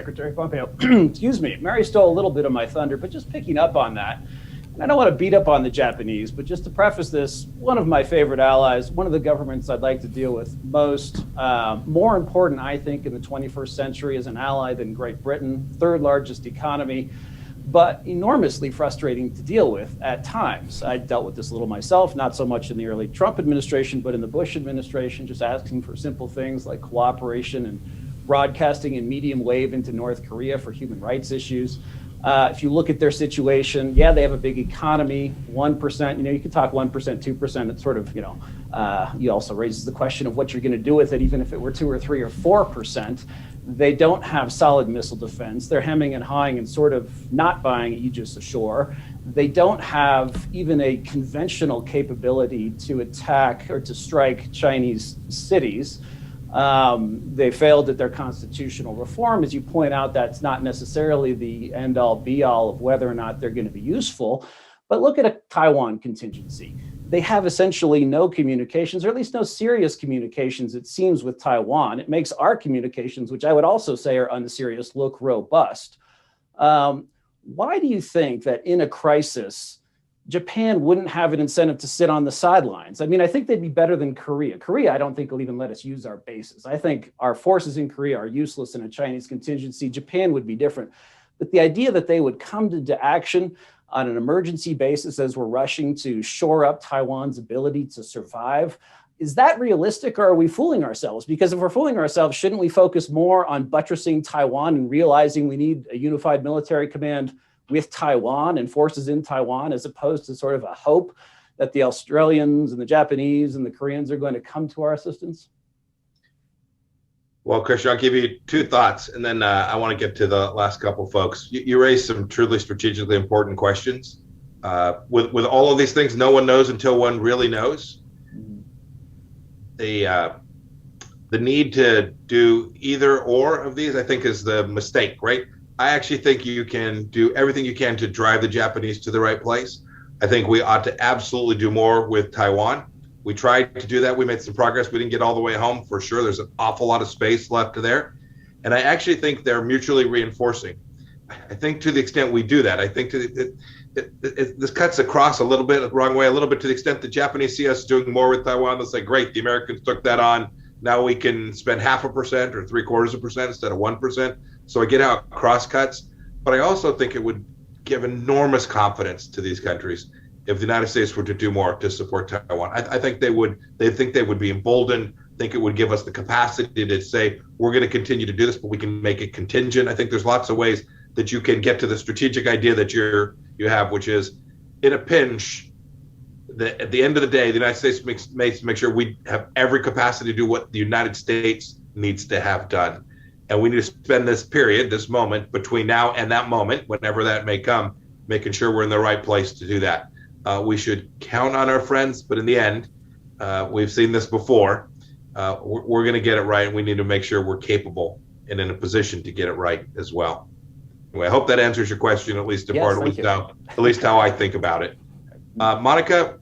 Secretary Pompeo, excuse me, Mary stole a little bit of my thunder, but just picking up on that, and I don't want to beat up on the Japanese, but just to preface this, one of my favorite allies, one of the governments I'd like to deal with most, more important, I think, in the 21st century as an ally than Great Britain, third largest economy, but enormously frustrating to deal with at times. I dealt with this a little myself, not so much in the early Trump administration, but in the Bush administration, just asking for simple things like cooperation and broadcasting in medium wave into North Korea for human rights issues. If you look at their situation, yeah, they have a big economy, 1%, you can talk 1%, 2%, it's sort of, you also raises the question of what you're going to do with it, even if it were 2 or 3 or 4%. They don't have solid missile defense. They're hemming and hawing and sort of not buying Aegis ashore. They don't have even a conventional capability to attack or to strike Chinese cities. They failed at their constitutional reform. As you point out, that's not necessarily the end-all, be-all of whether or not they're going to be useful. But look at a Taiwan contingency. They have essentially no communications, or at least no serious communications, it seems, with Taiwan. It makes our communications, which I would also say are unserious, look robust. Why do you think that in a crisis, Japan wouldn't have an incentive to sit on the sidelines? I mean, I think they'd be better than Korea. Korea, I don't think will even let us use our bases. I think our forces in Korea are useless in a Chinese contingency. Japan would be different. But the idea that they would come into action on an emergency basis as we're rushing to shore up Taiwan's ability to survive, is that realistic, or are we fooling ourselves? Because if we're fooling ourselves, shouldn't we focus more on buttressing Taiwan and realizing we need a unified military command with Taiwan and forces in Taiwan, as opposed to sort of a hope that the Australians and the Japanese and the Koreans are going to come to our assistance? Well, Christian, I'll give you 2 thoughts, and then I want to get to the last couple folks. You raised some truly strategically important questions. With all of these things, no one knows until one really knows. The need to do either or of these, I think, is the mistake, right? I actually think you can do everything you can to drive the Japanese to the right place. I think we ought to absolutely do more with Taiwan. We tried to do that. We made some progress. We didn't get all the way home, for sure. There's an awful lot of space left there. And I actually think they're mutually reinforcing. I think to the extent we do that, I think this cuts across a little bit the wrong way, a little bit to the extent the Japanese see us doing more with Taiwan. They'll say, great, the Americans took that on. Now we can spend 0.5% or 0.75% instead of 1%. So I get how it cross cuts. But I also think it would give enormous confidence to these countries if the United States were to do more to support Taiwan. I think they would. They think they would be emboldened. I think it would give us the capacity to say, we're going to continue to do this, but we can make it contingent. I think there's lots of ways that you can get to the strategic idea that you have, which is, in a pinch, at the end of the day, the United States makes make sure we have every capacity to do what the United States needs to have done. And we need to spend this period, this moment, between now and that moment, whenever that may come, making sure we're in the right place to do that. We should count on our friends, but in the end, we've seen this before. We're going to get it right, and we need to make sure we're capable and in a position to get it right as well. Anyway, I hope that answers your question, at least in part, at least how I think about it. Monica,